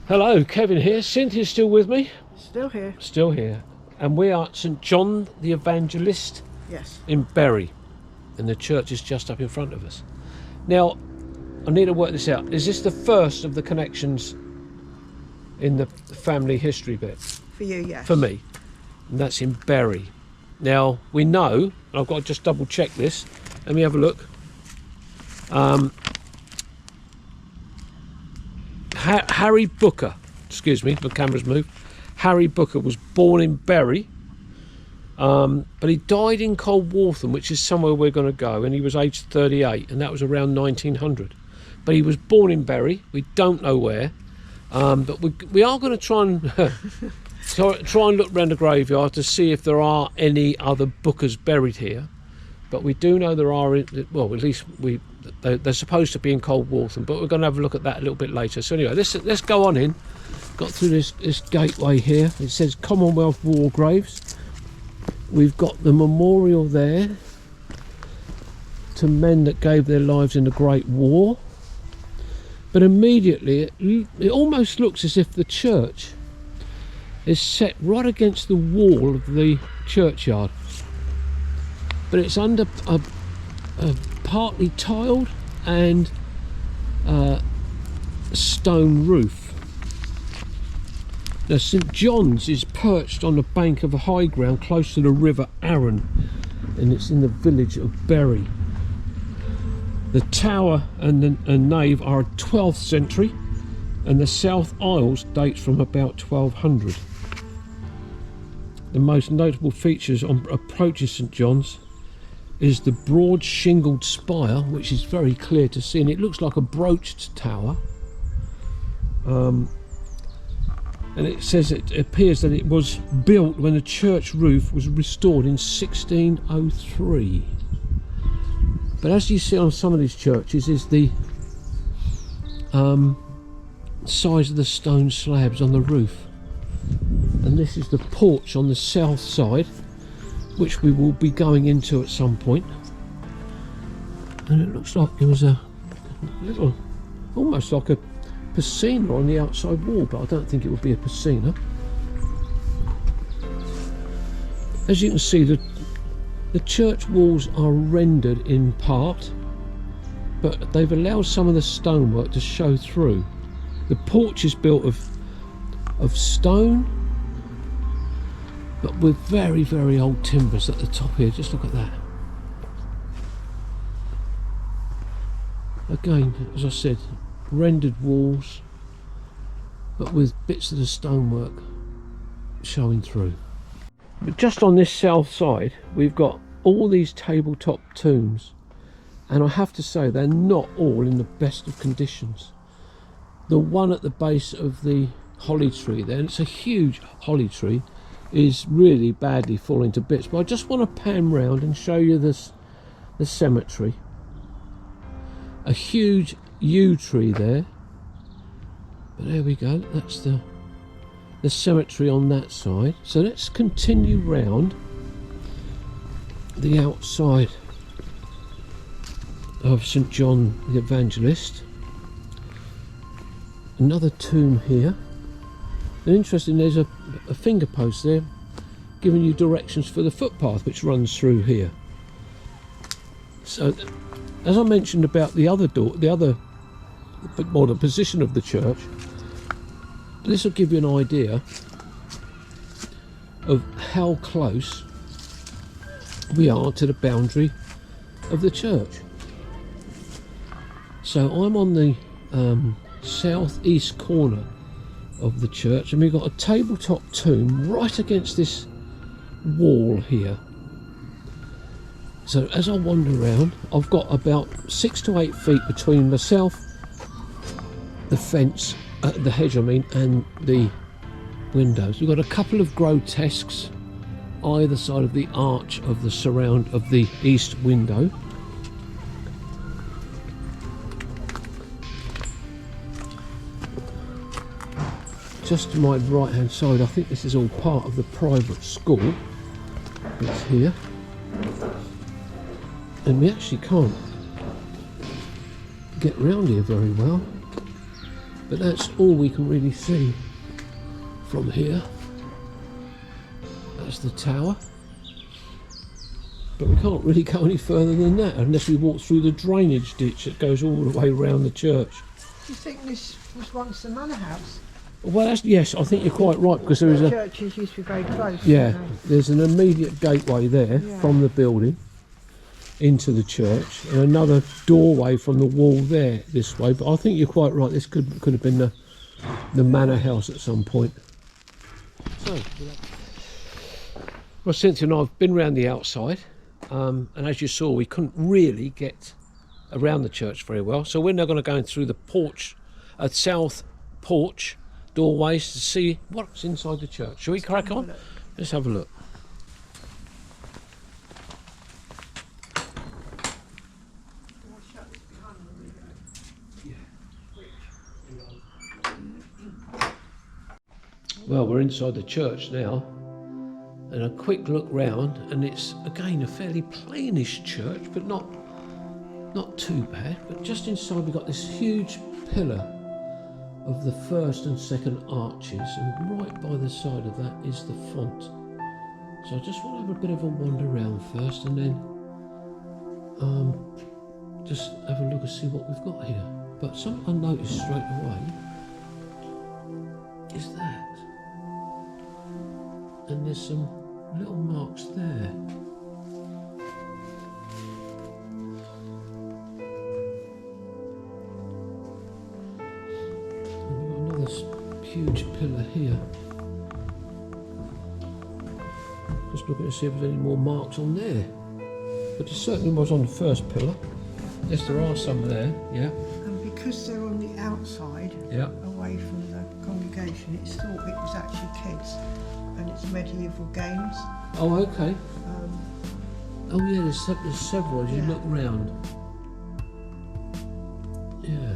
Hello, Kevin here. Cynthia's still with me? Still here. Still here. And we are at St John the Evangelist. Yes. In Bury. And the church is just up in front of us. Now, I need to work this out. Is this the first of the connections in the family history bit? For you, yes. For me. And that's in Bury. Now, we know, I've got to just double check this. Let me have a look. Harry Booker, excuse me, the camera's moved. Harry Booker was born in Bury, but he died in Coldwatham, which is somewhere we're going to go, and he was aged 38, and that was around 1900. But he was born in Bury. We don't know where, but we are going to try and try and look around the graveyard to see if there are any other Bookers buried here. But we do know there are, well, at least they're supposed to be in Coldwatham, but we're going to have a look at that a little bit later. So anyway, let's go on in. Got through this gateway here. It says Commonwealth War Graves. We've got the memorial there to men that gave their lives in the Great War. But immediately, it almost looks as if the church is set right against the wall of the churchyard. But it's under a partly tiled and stone roof. Now, St John's is perched on the bank of a high ground close to the river Arun, and it's in the village of Bury. The tower and the nave are 12th century, and the south aisles date from about 1200. The most notable features on approaching St John's is the broad shingled spire, which is very clear to see, and it looks like a broached tower. And it says it appears that it was built when the church roof was restored in 1603. But as you see on some of these churches is the size of the stone slabs on the roof. And this is the porch on the south side, which we will be going into at some point. And it looks like there was a little, almost like a piscina on the outside wall, but I don't think it would be a piscina. As you can see, the church walls are rendered in part, but they've allowed some of the stonework to show through. The porch is built of stone, but with very, very old timbers at the top here. Just look at that. Again, as I said, rendered walls, but with bits of the stonework showing through. But just on this south side, we've got all these tabletop tombs, and I have to say they're not all in the best of conditions. The one at the base of the holly tree there, and it's a huge holly tree, is really badly falling to bits. But I just want to pan round and show you the cemetery. A huge yew tree there, but there we go, that's the cemetery on that side. So let's continue round the outside of St John the Evangelist. Another tomb here, and interesting, there's a finger post there giving you directions for the footpath which runs through here. So as I mentioned about the other door, the position of the church, this will give you an idea of how close we are to the boundary of the church. So I'm on the southeast corner of the church, and we've got a tabletop tomb right against this wall here. So as I wander around, I've got about 6 to 8 feet between myself, the fence, the hedge I mean, and the windows. We've got a couple of grotesques either side of the arch of the surround of the east window. Just to my right hand side, I think this is all part of the private school that's here, and we actually can't get round here very well. But that's all we can really see from here. That's the tower. But we can't really go any further than that unless we walk through the drainage ditch that goes all the way around the church. Do you think this was once the manor house? Well, yes, I think you're quite right, because there is a... churches used to be very close. Yeah, there's an immediate gateway there from the building into the church, and another doorway from the wall there this way. But I think you're quite right, this could have been the manor house at some point. So, well, Cynthia and I have been round the outside, and as you saw, we couldn't really get around the church very well. So we're now going to go in through the porch, south porch doorways to see what's inside the church. Shall we crack on? Let's have a look. Well, we're inside the church now, and a quick look round, and it's again a fairly plainish church, but not too bad. But just inside we've got this huge pillar of the first and second arches, and right by the side of that is the font. So I just want to have a bit of a wander around first, and then just have a look and see what we've got here. But something I noticed straight away is that, and there's some little marks there. Huge pillar here. Just looking to see if there's any more marks on there. But it certainly was on the first pillar. Yes, there are some there, yeah. And because they're on the outside, away from the congregation, it's thought it was actually kids, and it's medieval games. Oh, okay. Oh yeah, there's several as you look round. Yeah.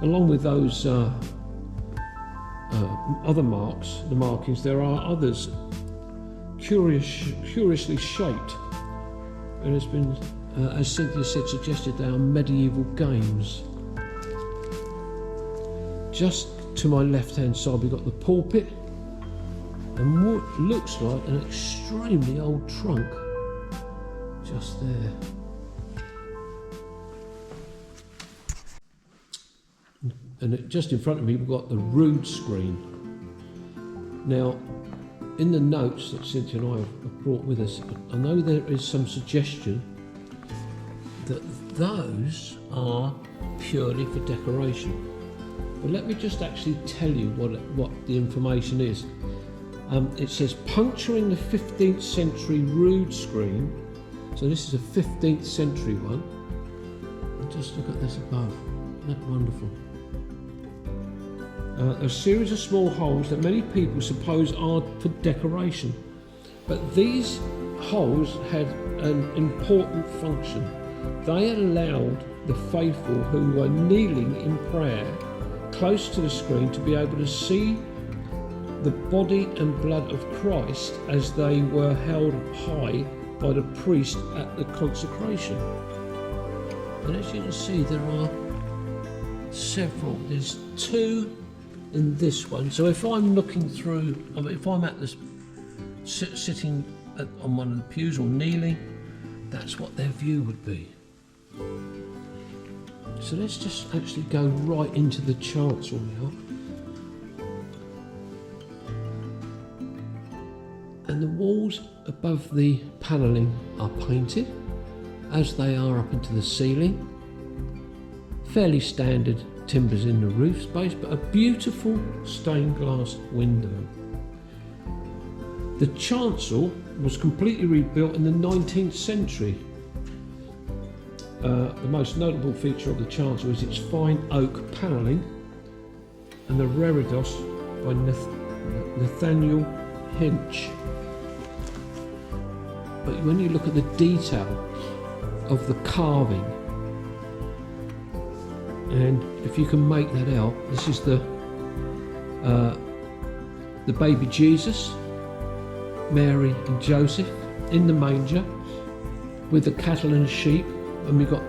Along with those other marks, the markings, there are others curiously shaped. It has been, as Cynthia said, suggested they are medieval games. Just to my left-hand side, we've got the pulpit, and what looks like an extremely old trunk just there. And just in front of me we've got the rood screen. Now, in the notes that Cynthia and I have brought with us, I know there is some suggestion that those are purely for decoration. But let me just actually tell you what the information is. It says puncturing the 15th century rood screen. So this is a 15th century one. And just look at this above. Isn't that wonderful? A series of small holes that many people suppose are for decoration, but these holes had an important function. They allowed the faithful who were kneeling in prayer close to the screen to be able to see the body and blood of Christ as they were held high by the priest at the consecration. And as you can see, there are several. There's two in this one. So if I'm looking through, if I'm at this sitting on one of the pews or kneeling, that's what their view would be. So let's just actually go right into the chancel now. And the walls above the panelling are painted, as they are up into the ceiling. Fairly standard timbers in the roof space, but a beautiful stained glass window. The chancel was completely rebuilt in the 19th century. The most notable feature of the chancel is its fine oak panelling and the rere-arches by Nathaniel Hinch. But when you look at the detail of the carving, and if you can make that out, this is the baby Jesus, Mary and Joseph in the manger with the cattle and sheep, and we've got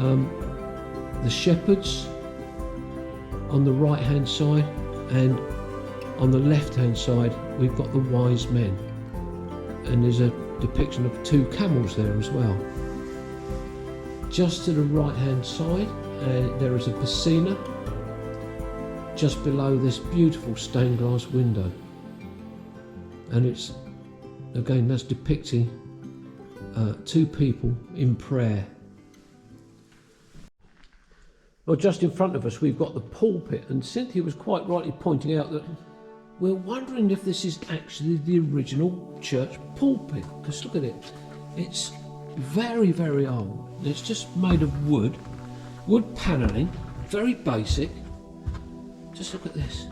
the shepherds on the right hand side, and on the left hand side we've got the wise men, and there's a depiction of 2 camels there as well. Just to the right hand side there is a piscina just below this beautiful stained glass window, and it's again that's depicting 2 people in prayer. Well, just in front of us we've got the pulpit, and Cynthia was quite rightly pointing out that we're wondering if this is actually the original church pulpit, because look at it, it's very, very old. It's just made of wood panelling, very basic. Just look at this,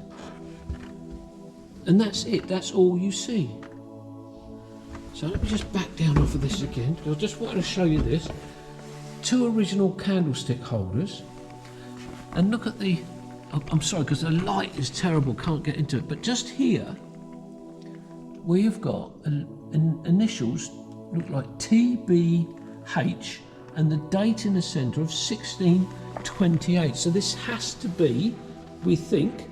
and that's it, that's all you see. So let me just back down off of this again, because I just wanted to show you this. 2 original candlestick holders. And look at the, I'm sorry because the light is terrible, can't get into it, but just here we have got initials, look like TBH, and the date in the centre of 1628. So this has to be, we think,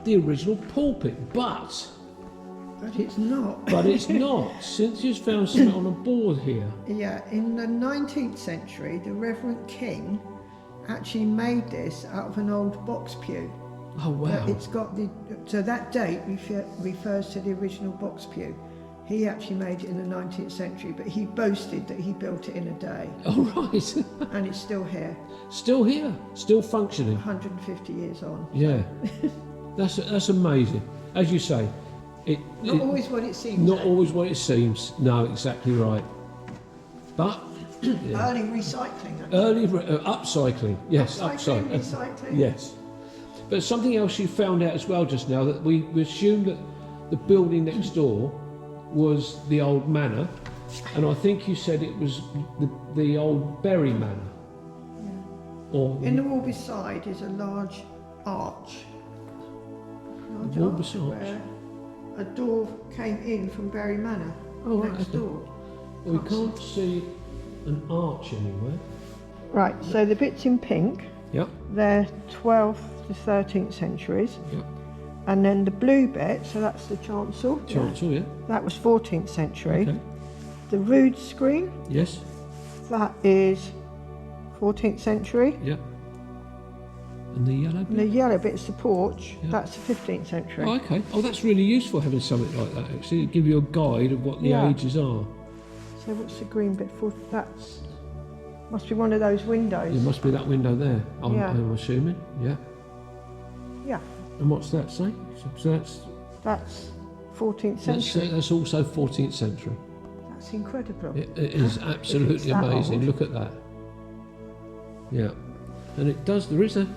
the original pulpit, but it's not. But it's not. Cynthia's found something on a board here. Yeah, in the 19th century, the Reverend King actually made this out of an old box pew. Oh wow! It's got the, so that date refers to the original box pew. He actually made it in the 19th century, but he boasted that he built it in a day. Oh right! And it's still here. Still here, still functioning. 150 years on. Yeah, that's amazing. As you say, not always what it seems. Not always what it seems. No, exactly right. But. Yeah. Early recycling. Early upcycling, yes, recycling. Yes. But something else you found out as well just now, that we assumed that the building next door was the old manor, and I think you said it was the old Bury Manor. Yeah. Or in the wall beside is a large arch. Where a door came in from Bury Manor. Next door. Well, we can't see an arch anywhere. Right, so the bits in pink, yep, they're 12th to 13th centuries. Yep. And then the blue bit, so that's the chancel. Chancel, yeah. That was 14th century. Okay. The rood screen. Yes. That is 14th century. Yep. And the yellow bit? The yellow bit's the porch. Yep. That's the 15th century. Oh, okay. Oh, that's really useful having something like that, actually. It'll give you a guide of what the ages are. So what's the green bit for? That's must be one of those windows. It must be that window there, I'm assuming. Yeah. Yeah. And what's that say? So that's 14th century. That's also 14th century. That's incredible. It is absolutely amazing. Old. Look at that. Yeah. And it does, there is a,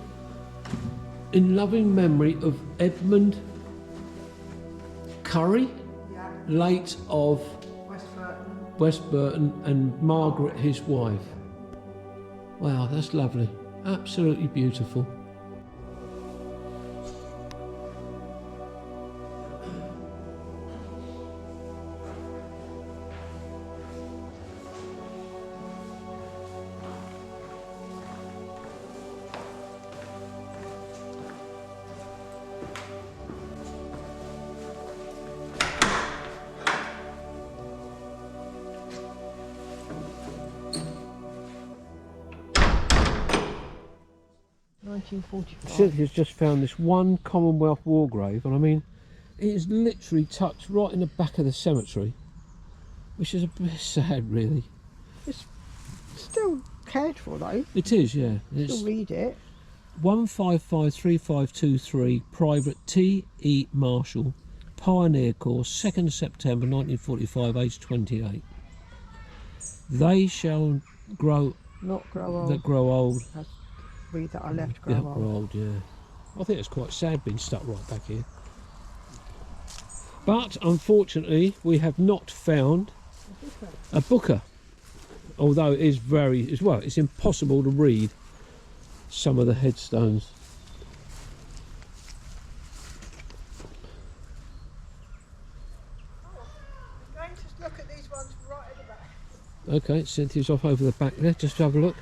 in loving memory of Edmund Curry, late of West Burton, and Margaret, his wife. Wow, that's lovely. Absolutely beautiful. Cynthia's just found this one Commonwealth war grave, and I mean, it is literally tucked right in the back of the cemetery, which is a bit sad, really. It's still cared for, though. It is, yeah. It's still read it. 1553523, Private T.E. Marshall, Pioneer Corps, 2nd September 1945, age 28. They shall grow... Not grow old. That grow old. Read that I left grow old. Grow old, yeah. I think it's quite sad being stuck right back here. But unfortunately, we have not found a Booker. Although it is very, well, it's impossible to read some of the headstones. I'm going to look at these ones right at the back. Okay, Cynthia's off over the back there, just have a look.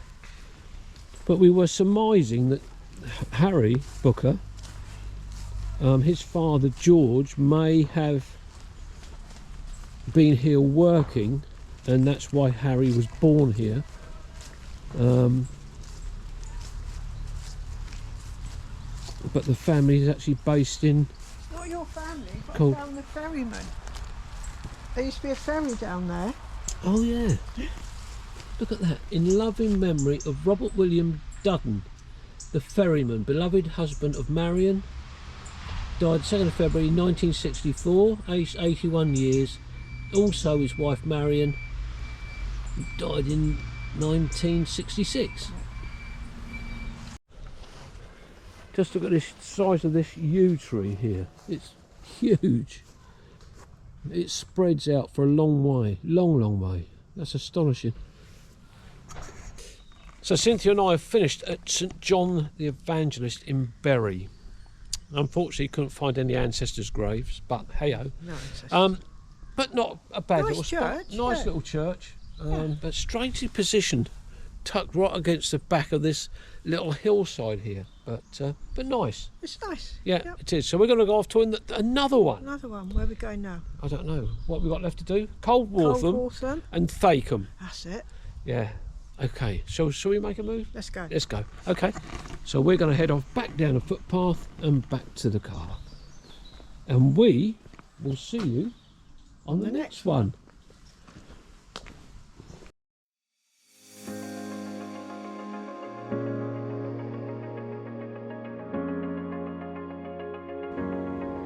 But we were surmising that Harry Booker, his father George, may have been here working, and that's why Harry was born here. But the family is actually based in... It's not your family, but Cool. I found the ferryman. There used to be a ferry down there. Oh yeah, look at that. In loving memory of Robert William Dudden, the ferryman, beloved husband of Marion, died 2nd of February 1964, aged 81 years. Also his wife Marion died in 1966. Just look at this size of this yew tree here. It's huge. It spreads out for a long way, long way. That's astonishing. So Cynthia and I have finished at St John the Evangelist in Bury. Unfortunately couldn't find any ancestors' graves, but hey-ho. No ancestors. But not a bad Nice little spot. church, Nice yeah. little church, but strangely positioned, tucked right against the back of this little hillside here. But nice. It's nice. Yeah, Yep. it is. So we're going to go off to another one. Another one. Where are we going now? I don't know what we got left to do. Coldwatham Coldwatham. and Fécamp. That's it. Yeah. Okay. So shall we make a move? Let's go. Let's go. Okay. So we're going to head off back down the footpath and back to the car, and we will see you on the next one.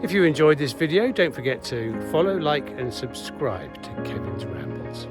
If you enjoyed this video, don't forget to follow, like and subscribe to Kevin's Rambles.